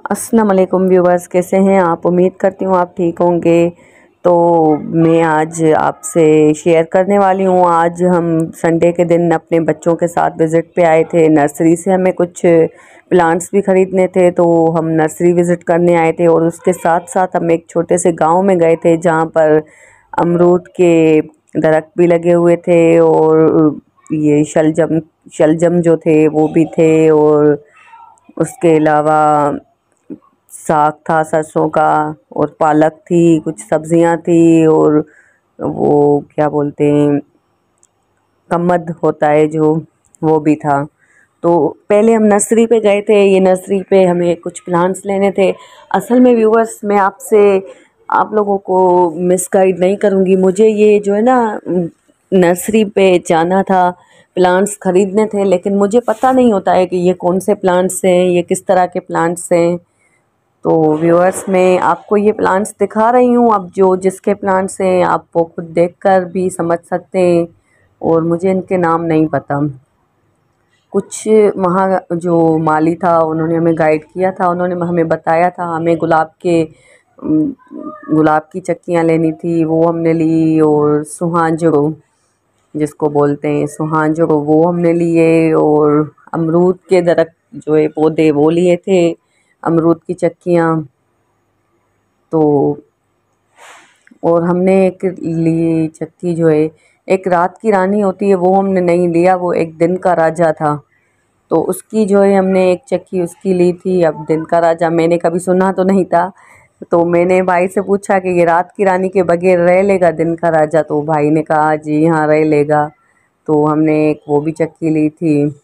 अस्सलाम वालेकुम व्यूवर्स, कैसे हैं आप। उम्मीद करती हूँ आप ठीक होंगे। तो मैं आज आपसे शेयर करने वाली हूँ। आज हम संडे के दिन अपने बच्चों के साथ विज़िट पे आए थे। नर्सरी से हमें कुछ प्लांट्स भी ख़रीदने थे, तो हम नर्सरी विज़िट करने आए थे और उसके साथ साथ हम एक छोटे से गांव में गए थे जहाँ पर अमरूद के दरख्त भी लगे हुए थे और ये शलजम जो थे वो भी थे। और उसके अलावा साग था सरसों का, और पालक थी, कुछ सब्जियां थी, और वो क्या बोलते हैं, कमद होता है जो, वो भी था। तो पहले हम नर्सरी पे गए थे। ये नर्सरी पे हमें कुछ प्लांट्स लेने थे। असल में व्यूवर्स, मैं आपसे आप लोगों को मिसगाइड नहीं करूँगी। मुझे ये जो है ना, नर्सरी पे जाना था, प्लांट्स ख़रीदने थे, लेकिन मुझे पता नहीं होता है कि ये कौन से प्लांट्स हैं, ये किस तरह के प्लांट्स हैं। तो व्यूअर्स, मैं आपको ये प्लांट्स दिखा रही हूँ। अब जो जिसके प्लांट्स हैं आप वो खुद देखकर भी समझ सकते हैं, और मुझे इनके नाम नहीं पता। कुछ वहाँ जो माली था उन्होंने हमें गाइड किया था, उन्होंने हमें बताया था। हमें गुलाब की चक्कियाँ लेनी थी, वो हमने ली। और सुहांजरो जिसको बोलते हैं, सुहांजरो, वो हमने लिए। और अमरूद के दरख्त जो है पौधे, वो लिए थे, अमरूद की चक्कियाँ। तो और हमने एक ली चक्की जो है, एक रात की रानी होती है, वो हमने नहीं लिया, वो एक दिन का राजा था। तो उसकी जो है हमने एक चक्की उसकी ली थी। अब दिन का राजा मैंने कभी सुना तो नहीं था, तो मैंने भाई से पूछा कि ये रात की रानी के बगैर रह लेगा दिन का राजा। तो भाई ने कहा जी हाँ, रह लेगा। तो हमने एक वो भी चक्की ली थी।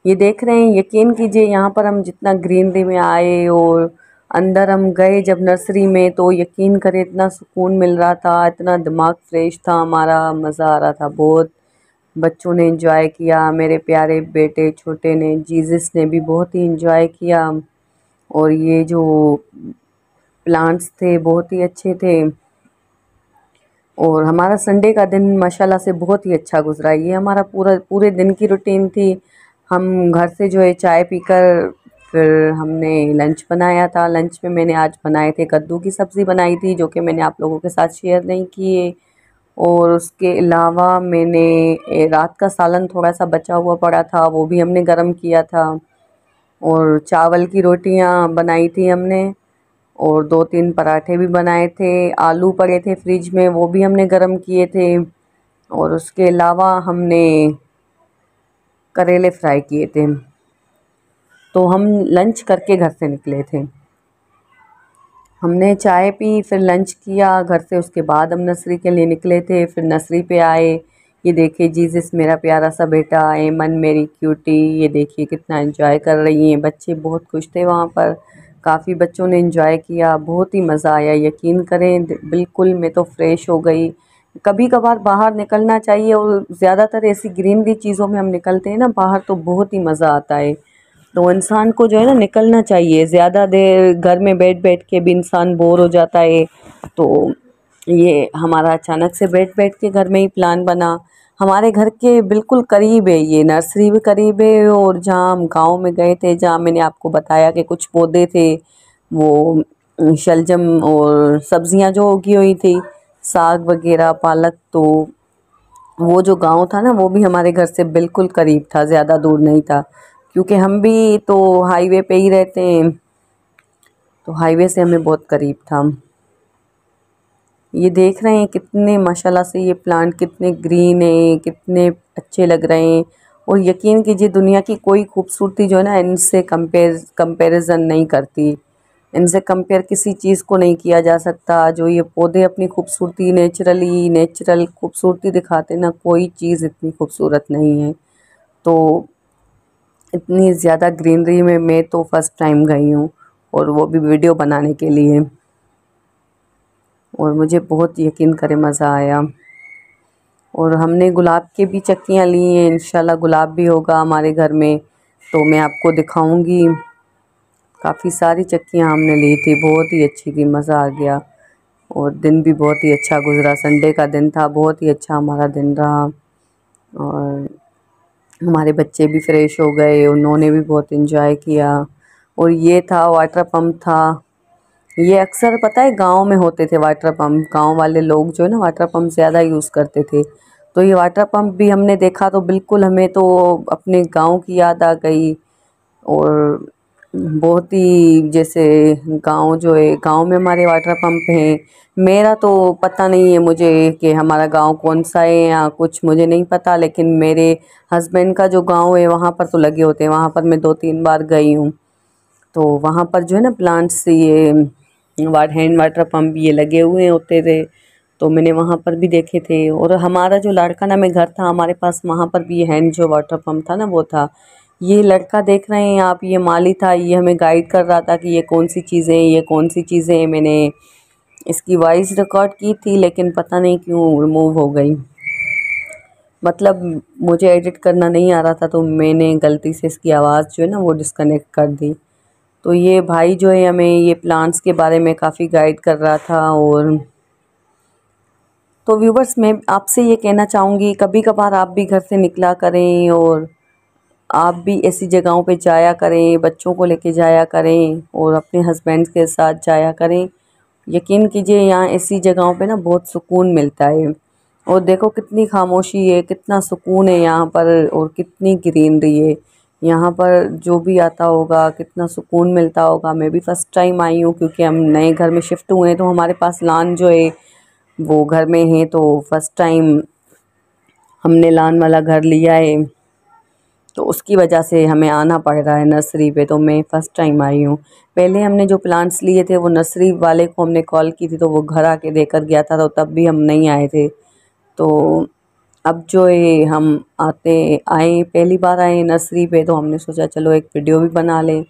ये देख रहे हैं, यकीन कीजिए, यहाँ पर हम जितना ग्रीनरी में आए और अंदर हम गए जब नर्सरी में, तो यकीन करें इतना सुकून मिल रहा था, इतना दिमाग फ्रेश था हमारा, मज़ा आ रहा था बहुत। बच्चों ने एंजॉय किया, मेरे प्यारे बेटे छोटे ने, जीसस ने भी बहुत ही एंजॉय किया। और ये जो प्लांट्स थे बहुत ही अच्छे थे। और हमारा संडे का दिन माशाल्लाह से बहुत ही अच्छा गुजरा। ये हमारा पूरे दिन की रूटीन थी। हम घर से जो है चाय पीकर फिर हमने लंच बनाया था। लंच में मैंने आज बनाए थे, कद्दू की सब्ज़ी बनाई थी, जो कि मैंने आप लोगों के साथ शेयर नहीं की है। और उसके अलावा मैंने रात का सालन थोड़ा सा बचा हुआ पड़ा था, वो भी हमने गरम किया था। और चावल की रोटियां बनाई थी हमने, और 2-3 पराठे भी बनाए थे। आलू पड़े थे फ्रिज में, वो भी हमने गरम किए थे। और उसके अलावा हमने करेले फ्राई किए थे। तो हम लंच करके घर से निकले थे। हमने चाय पी, फिर लंच किया घर से, उसके बाद हम नर्सरी के लिए निकले थे। फिर नर्सरी पे आए, ये देखिए जीसस मेरा प्यारा सा बेटा, एमन मेरी क्यूटी, ये देखिए कितना एंजॉय कर रही हैं। बच्चे बहुत खुश थे वहाँ पर, काफ़ी बच्चों ने एंजॉय किया, बहुत ही मज़ा आया। यकीन करें, बिल्कुल मैं तो फ्रेश हो गई। कभी कभार बाहर निकलना चाहिए, और ज़्यादातर ऐसी ग्रीनरी चीज़ों में हम निकलते हैं ना बाहर, तो बहुत ही मज़ा आता है। तो इंसान को जो है ना निकलना चाहिए। ज़्यादा देर घर में बैठ बैठ के भी इंसान बोर हो जाता है। तो ये हमारा अचानक से बैठ बैठ के घर में ही प्लान बना। हमारे घर के बिल्कुल करीब है, ये नर्सरी भी करीब है। और जहाँ हम गांव में गए थे, जहाँ मैंने आपको बताया कि कुछ पौधे थे, वो शलजम और सब्जियां जो उगी हुई थी, साग वगैरह, पालक, तो वो जो गांव था ना, वो भी हमारे घर से बिल्कुल करीब था, ज़्यादा दूर नहीं था। क्योंकि हम भी तो हाईवे पे ही रहते हैं, तो हाईवे से हमें बहुत करीब था। ये देख रहे हैं कितने माशाल्लाह से ये प्लांट कितने ग्रीन है, कितने अच्छे लग रहे हैं। और यकीन कीजिए, दुनिया की कोई खूबसूरती जो है ना, इनसे कंपैरिजन नहीं करती। इनसे कंपेयर किसी चीज़ को नहीं किया जा सकता। जो ये पौधे अपनी खूबसूरती नेचुरल खूबसूरती दिखाते ना, कोई चीज़ इतनी खूबसूरत नहीं है। तो इतनी ज़्यादा ग्रीनरी में मैं तो फर्स्ट टाइम गई हूँ, और वो भी वीडियो बनाने के लिए। और मुझे बहुत, यकीन करें, मज़ा आया। और हमने गुलाब के भी चक्कियाँ ली हैं, इंशाल्लाह गुलाब भी होगा हमारे घर में, तो मैं आपको दिखाऊंगी। काफ़ी सारी चक्कियाँ हमने ली थी, बहुत ही अच्छी थी, मज़ा आ गया। और दिन भी बहुत ही अच्छा गुजरा, संडे का दिन था, बहुत ही अच्छा हमारा दिन रहा। और हमारे बच्चे भी फ्रेश हो गए, उन्होंने भी बहुत एंजॉय किया। और ये था वाटर पंप था। ये अक्सर पता है गांव में होते थे वाटर पंप, गांव वाले लोग जो है ना वाटर पंप ज़्यादा यूज़ करते थे। तो ये वाटर पंप भी हमने देखा तो बिल्कुल हमें तो अपने गांव की याद आ गई। और बहुत ही जैसे गांव जो है, गांव में हमारे वाटर पंप हैं। मेरा तो पता नहीं है मुझे कि हमारा गांव कौन सा है या कुछ मुझे नहीं पता, लेकिन मेरे हस्बैंड का जो गांव है वहाँ पर तो लगे होते हैं। वहाँ पर मैं 2-3 बार गई हूँ। तो वहाँ पर जो है ना प्लांट्स, ये हैंड वाटर पंप ये लगे हुए होते थे। तो मैंने वहाँ पर भी देखे थे। और हमारा जो लाड़काना में घर था हमारे पास, वहाँ पर भी ये हैंड जो वाटर पंप था ना वो था। ये लड़का देख रहे हैं आप, ये माली था, ये हमें गाइड कर रहा था कि ये कौन सी चीज़ें हैं, ये कौन सी चीज़ें हैं। मैंने इसकी वॉइस रिकॉर्ड की थी लेकिन पता नहीं क्यों रिमूव हो गई। मतलब मुझे एडिट करना नहीं आ रहा था तो मैंने गलती से इसकी आवाज़ जो है ना वो डिस्कनेक्ट कर दी। तो ये भाई जो है हमें ये प्लांट्स के बारे में काफ़ी गाइड कर रहा था। और तो व्यूवर्स, मैं आपसे ये कहना चाहूँगी कभी कभार आप भी घर से निकला करें और आप भी ऐसी जगहों पे जाया करें, बच्चों को लेके जाया करें और अपने हस्बैंड के साथ जाया करें। यकीन कीजिए यहाँ ऐसी जगहों पे ना बहुत सुकून मिलता है। और देखो कितनी खामोशी है, कितना सुकून है यहाँ पर और कितनी ग्रीनरी है। यहाँ पर जो भी आता होगा कितना सुकून मिलता होगा। मैं भी फ़र्स्ट टाइम आई हूँ क्योंकि हम नए घर में शिफ्ट हुए हैं, तो हमारे पास लॉन जो है वो घर में है। तो फर्स्ट टाइम हमने लॉन वाला घर लिया है, तो उसकी वजह से हमें आना पड़ रहा है नर्सरी पे। तो मैं फ़र्स्ट टाइम आई हूँ। पहले हमने जो प्लांट्स लिए थे वो नर्सरी वाले को हमने कॉल की थी तो वो घर आके देकर गया था, तो तब भी हम नहीं आए थे। तो अब जो है हम आए पहली बार आए नर्सरी पे, तो हमने सोचा चलो एक वीडियो भी बना लें।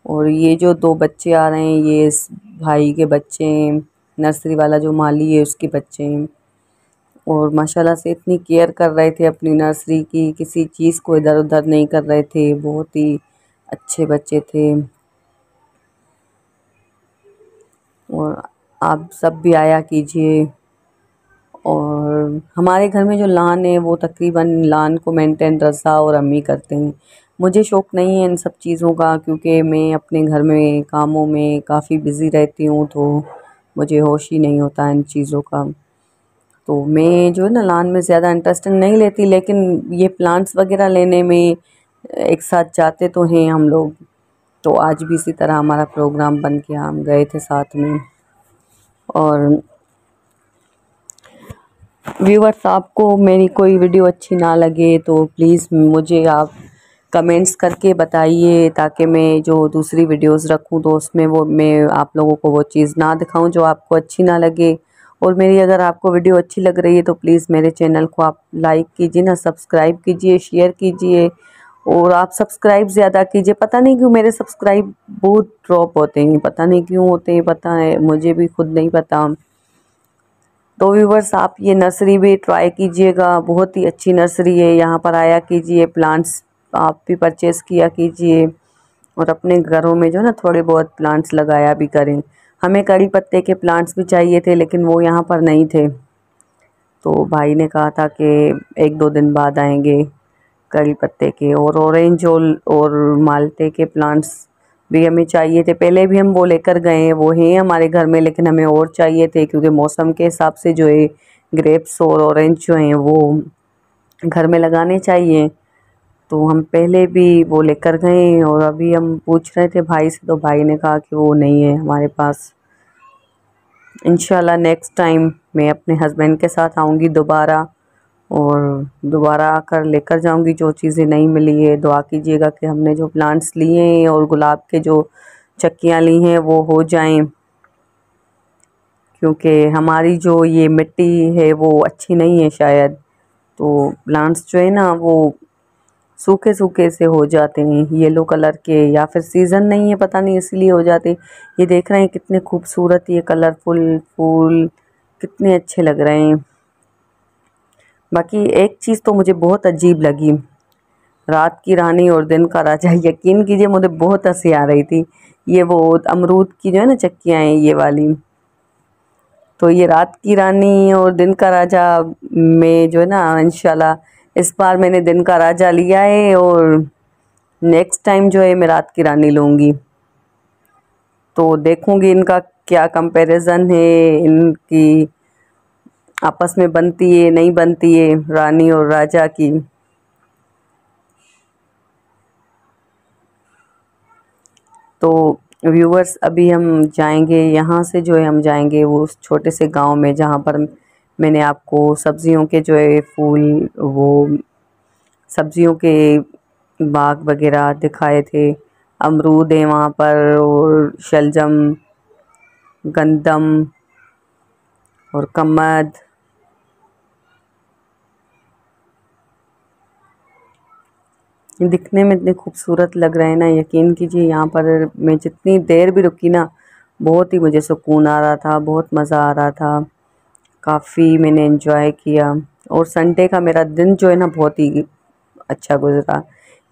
और ये जो 2 बच्चे आ रहे हैं ये इस भाई के बच्चे हैं, नर्सरी वाला जो माली है उसके बच्चे हैं। और माशाल्लाह से इतनी केयर कर रहे थे अपनी नर्सरी की, किसी चीज़ को इधर उधर नहीं कर रहे थे, बहुत ही अच्छे बच्चे थे। और आप सब भी आया कीजिए। और हमारे घर में जो लॉन है वो तकरीबन लॉन को मेंटेन रज़ा और अम्मी करते हैं। मुझे शौक़ नहीं है इन सब चीज़ों का क्योंकि मैं अपने घर में कामों में काफ़ी बिज़ी रहती हूँ, तो मुझे होश ही नहीं होता इन चीज़ों का। तो मैं जो है ना लॉन में ज़्यादा इंटरेस्टिंग नहीं लेती, लेकिन ये प्लांट्स वगैरह लेने में एक साथ जाते तो हैं हम लोग। तो आज भी इसी तरह हमारा प्रोग्राम बन गया, हम गए थे साथ में। और व्यूअर्स, आपको मेरी कोई वीडियो अच्छी ना लगे तो प्लीज़ मुझे आप कमेंट्स करके बताइए, ताकि मैं जो दूसरी वीडियोस रखूं तो उसमें वो मैं आप लोगों को वो चीज़ ना दिखाऊं जो आपको अच्छी ना लगे। और मेरी अगर आपको वीडियो अच्छी लग रही है तो प्लीज़ मेरे चैनल को आप लाइक कीजिए ना, सब्सक्राइब कीजिए, शेयर कीजिए। और आप सब्सक्राइब ज़्यादा कीजिए। पता नहीं क्यों मेरे सब्सक्राइब बहुत ड्रॉप होते हैं, पता नहीं क्यों होते हैं, पता है मुझे भी खुद नहीं पता। तो व्यूवर्स, आप ये नर्सरी भी ट्राई कीजिएगा, बहुत ही अच्छी नर्सरी है। यहाँ पर आया कीजिए, प्लांट्स आप भी परचेज़ किया कीजिए और अपने घरों में जो ना थोड़े बहुत प्लांट्स लगाया भी करें। हमें कड़ी पत्ते के प्लांट्स भी चाहिए थे लेकिन वो यहाँ पर नहीं थे, तो भाई ने कहा था कि 1-2 दिन बाद आएंगे कड़ी पत्ते के। और ऑरेंज और माल्टे के प्लांट्स भी हमें चाहिए थे। पहले भी हम वो लेकर गए हैं, वो हैं हमारे घर में, लेकिन हमें और चाहिए थे क्योंकि मौसम के हिसाब से जो है ग्रेप्स और ऑरेंज जो हैं वो घर में लगाने चाहिए। तो हम पहले भी वो लेकर गए हैं और अभी हम पूछ रहे थे भाई से, तो भाई ने कहा कि वो नहीं है हमारे पास। इंशाल्लाह नेक्स्ट टाइम मैं अपने हस्बैंड के साथ आऊँगी दोबारा, और दोबारा आकर लेकर जाऊंगी। जो चीज़ें नहीं मिली है दुआ कीजिएगा कि हमने जो प्लांट्स लिए हैं और गुलाब के जो चक्कियाँ ली हैं वो हो जाएं, क्योंकि हमारी जो ये मिट्टी है वो अच्छी नहीं है शायद। तो प्लांट्स जो है ना वो सूखे सूखे से हो जाते हैं, येलो कलर के, या फिर सीज़न नहीं है पता नहीं इसलिए हो जाते। ये देख रहे हैं कितने खूबसूरत ये कलरफुल फूल, कितने अच्छे लग रहे हैं। बाकी एक चीज़ तो मुझे बहुत अजीब लगी, रात की रानी और दिन का राजा। यकीन कीजिए मुझे बहुत हंसी आ रही थी। ये वो अमरूद की जो है ना चक्कियाँ हैं ये वाली, तो ये रात की रानी और दिन का राजा में जो है ना, इंशाल्लाह इस बार मैंने दिन का राजा लिया है और नेक्स्ट टाइम जो है मैं रात की रानी लूँगी। तो देखूंगी इनका क्या कंपैरिजन है, इनकी आपस में बनती है नहीं बनती है, रानी और राजा की। तो व्यूवर्स अभी हम जाएंगे यहाँ से, जो है हम जाएंगे वो उस छोटे से गांव में जहाँ पर मैंने आपको सब्जियों के जो है फूल, वो सब्जियों के बाग वगैरह दिखाए थे। अमरूद है वहाँ पर, और शलजम, गंदम और कमद। ये दिखने में इतने खूबसूरत लग रहे हैं ना, यकीन कीजिए यहाँ पर मैं जितनी देर भी रुकी ना, बहुत ही मुझे सुकून आ रहा था, बहुत मज़ा आ रहा था, काफ़ी मैंने एंजॉय किया। और संडे का मेरा दिन जो है ना बहुत ही अच्छा गुजरा।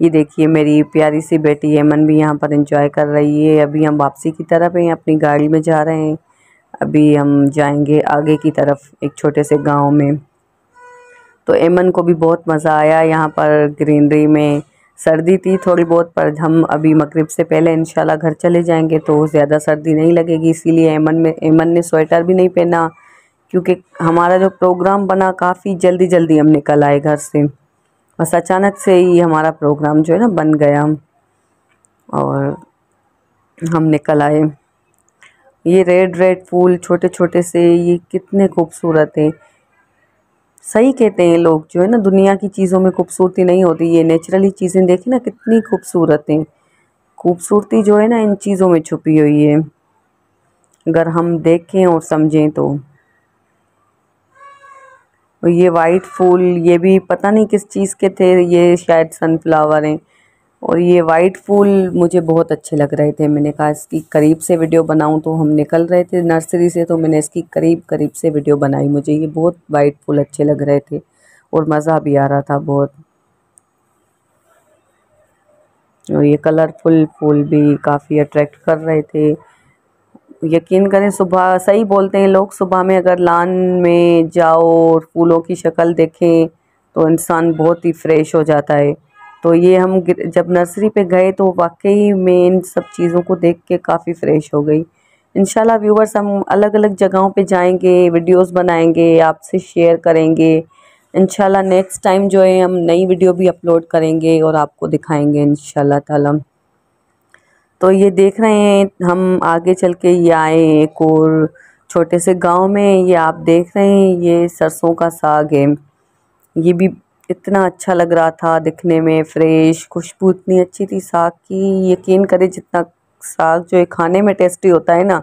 ये देखिए मेरी प्यारी सी बेटी एमन भी यहाँ पर एंजॉय कर रही है। अभी हम वापसी की तरफ हैं, अपनी गाड़ी में जा रहे हैं। अभी हम जाएंगे आगे की तरफ एक छोटे से गांव में। तो एमन को भी बहुत मज़ा आया यहाँ पर ग्रीनरी में। सर्दी थी थोड़ी बहुत, पर हम अभी मगरिब से पहले इंशाल्लाह घर चले जाएंगे तो ज़्यादा सर्दी नहीं लगेगी, इसीलिए एमन ने स्वेटर भी नहीं पहना, क्योंकि हमारा जो प्रोग्राम बना काफ़ी जल्दी जल्दी हम निकल आए घर से। बस अचानक से ही हमारा प्रोग्राम जो है ना बन गया और हम निकल आए। ये रेड रेड फूल छोटे छोटे से, ये कितने खूबसूरत हैं। सही कहते हैं लोग जो है ना, दुनिया की चीज़ों में खूबसूरती नहीं होती, ये नेचुरली चीज़ें देखी ना कितनी खूबसूरत हैं। खूबसूरती जो है ना इन चीज़ों में छुपी हुई है, अगर हम देखें और समझें तो। और ये वाइट फूल, ये भी पता नहीं किस चीज़ के थे, ये शायद सनफ्लावर हैं। और ये वाइट फूल मुझे बहुत अच्छे लग रहे थे, मैंने कहा इसकी करीब से वीडियो बनाऊं। तो हम निकल रहे थे नर्सरी से, तो मैंने इसकी करीब करीब से वीडियो बनाई। मुझे ये बहुत वाइट फूल अच्छे लग रहे थे और मज़ा भी आ रहा था बहुत। और ये कलरफुल फूल भी काफ़ी अट्रैक्ट कर रहे थे। यकीन करें, सुबह सही बोलते हैं लोग, सुबह में अगर लान में जाओ और फूलों की शक्ल देखें तो इंसान बहुत ही फ्रेश हो जाता है। तो ये हम जब नर्सरी पे गए तो वाकई में इन सब चीज़ों को देख के काफ़ी फ्रेश हो गई। इंशाल्लाह व्यूवर्स हम अलग अलग जगहों पे जाएंगे, वीडियोस बनाएंगे, आपसे शेयर करेंगे। इंशाल्लाह नेक्स्ट टाइम जो है हम नई वीडियो भी अपलोड करेंगे और आपको दिखाएंगे इंशाल्लाह ताला। तो ये देख रहे हैं हम आगे चल के, ये आए एक और छोटे से गांव में। ये आप देख रहे हैं ये सरसों का साग है। ये भी इतना अच्छा लग रहा था दिखने में, फ्रेश, खुशबू इतनी अच्छी थी साग की। यकीन करें जितना साग जो है खाने में टेस्टी होता है ना,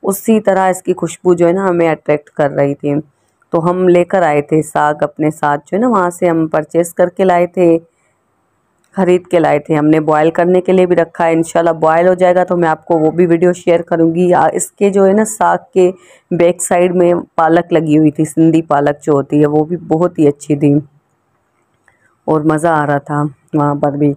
उसी तरह इसकी खुशबू जो है ना हमें अट्रैक्ट कर रही थी। तो हम लेकर आए थे साग अपने साथ, जो है ना वहाँ से हम परचेस करके लाए थे, खरीद के लाए थे। हमने बॉयल करने के लिए भी रखा है, इंशाल्लाह बॉयल हो जाएगा तो मैं आपको वो भी वीडियो शेयर करूँगी। इसके जो है ना साग के बैक साइड में पालक लगी हुई थी, सिंधी पालक जो होती है, वो भी बहुत ही अच्छी थी और मज़ा आ रहा था वहाँ पर भी।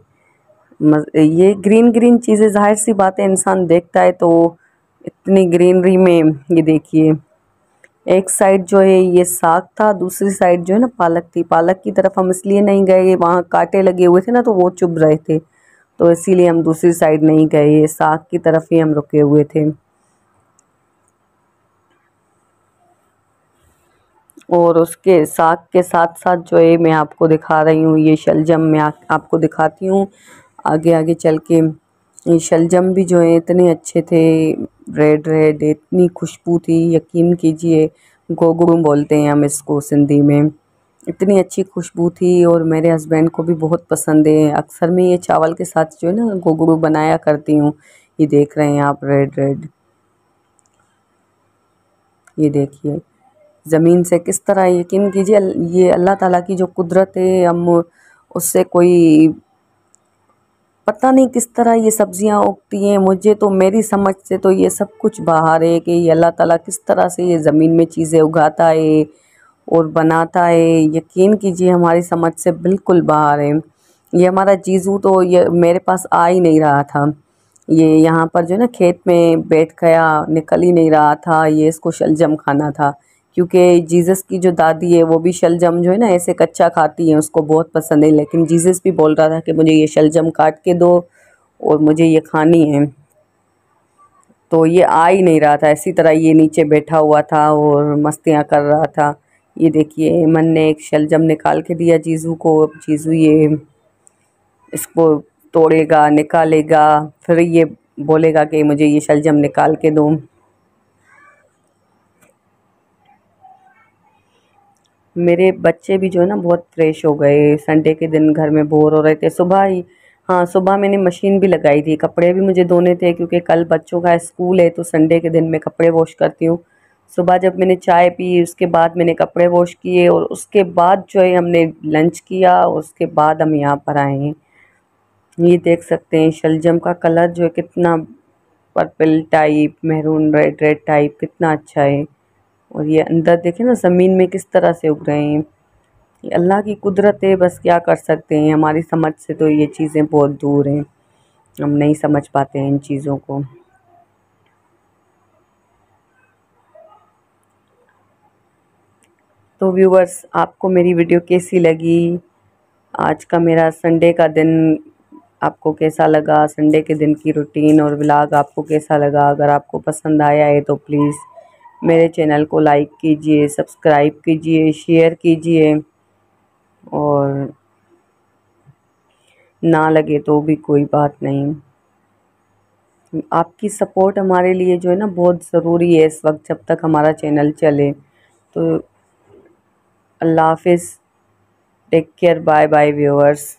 ये ग्रीन ग्रीन चीज़ें ज़ाहिर सी बात है इंसान देखता है तो, इतनी ग्रीनरी में ये देखिए एक साइड जो है ये साग था, दूसरी साइड जो है ना पालक थी। पालक की तरफ हम इसलिए नहीं गए, वहाँ कांटे लगे हुए थे ना तो वो चुभ रहे थे, तो इसीलिए हम दूसरी साइड नहीं गए, ये साग की तरफ ही हम रुके हुए थे। और उसके साग के साथ साथ जो है मैं आपको दिखा रही हूँ ये शलजम, मैं आपको दिखाती हूँ आगे आगे चल के। ये शलजम भी जो है इतने अच्छे थे, रेड रेड, इतनी खुशबू थी, यकीन कीजिए। गोगड़ू बोलते हैं हम इसको सिंधी में। इतनी अच्छी खुशबू थी और मेरे हस्बैंड को भी बहुत पसंद है। अक्सर मैं ये चावल के साथ जो है ना गोगड़ू बनाया करती हूँ। ये देख रहे हैं आप रेड रेड, ये देखिए ज़मीन से किस तरह, यकीन कीजिए ये अल्लाह ताला की जो कुदरत है, हम उससे कोई पता नहीं किस तरह ये सब्जियां उगती हैं। मुझे तो मेरी समझ से तो ये सब कुछ बाहर है कि ये अल्लाह ताला किस तरह से ये ज़मीन में चीज़ें उगाता है और बनाता है। यकीन कीजिए हमारी समझ से बिल्कुल बाहर है। ये हमारा जीजू तो ये मेरे पास आ ही नहीं रहा था, ये यहाँ पर जो है ना खेत में बैठ गया, निकल ही नहीं रहा था। ये इसको शलजम खाना था, क्योंकि जीसस की जो दादी है वो भी शलजम जो है ना ऐसे कच्चा खाती है, उसको बहुत पसंद है। लेकिन जीसस भी बोल रहा था कि मुझे ये शलजम काट के दो और मुझे ये खानी है। तो ये आ ही नहीं रहा था, इसी तरह ये नीचे बैठा हुआ था और मस्तियाँ कर रहा था। ये देखिए मन ने एक शलजम निकाल के दिया जीजू को। अब जीजू ये इसको तोड़ेगा, निकालेगा, फिर ये बोलेगा कि मुझे ये शलजम निकाल के दो। मेरे बच्चे भी जो है ना बहुत फ्रेश हो गए। संडे के दिन घर में बोर हो रहे थे सुबह ही। हाँ, सुबह मैंने मशीन भी लगाई थी, कपड़े भी मुझे धोने थे क्योंकि कल बच्चों का स्कूल है, तो संडे के दिन मैं कपड़े वॉश करती हूँ। सुबह जब मैंने चाय पी उसके बाद मैंने कपड़े वॉश किए और उसके बाद जो है हमने लंच किया और उसके बाद हम यहाँ पर आए हैं। ये देख सकते हैं शलजम का कलर जो है कितना purple type, maroon red red type, कितना अच्छा है। और ये अंदर देखें ना ज़मीन में किस तरह से उग रहे हैं। ये अल्लाह की कुदरत है, बस क्या कर सकते हैं, हमारी समझ से तो ये चीज़ें बहुत दूर हैं, हम नहीं समझ पाते हैं इन चीज़ों को। तो व्यूवर्स, आपको मेरी वीडियो कैसी लगी? आज का मेरा संडे का दिन आपको कैसा लगा? संडे के दिन की रूटीन और व्लॉग आपको कैसा लगा? अगर आपको पसंद आया है तो प्लीज़ मेरे चैनल को लाइक कीजिए, सब्सक्राइब कीजिए, शेयर कीजिए। और ना लगे तो भी कोई बात नहीं, आपकी सपोर्ट हमारे लिए जो है ना बहुत ज़रूरी है इस वक्त, जब तक हमारा चैनल चले। तो अल्लाह हाफिज़, take care, bye bye viewers.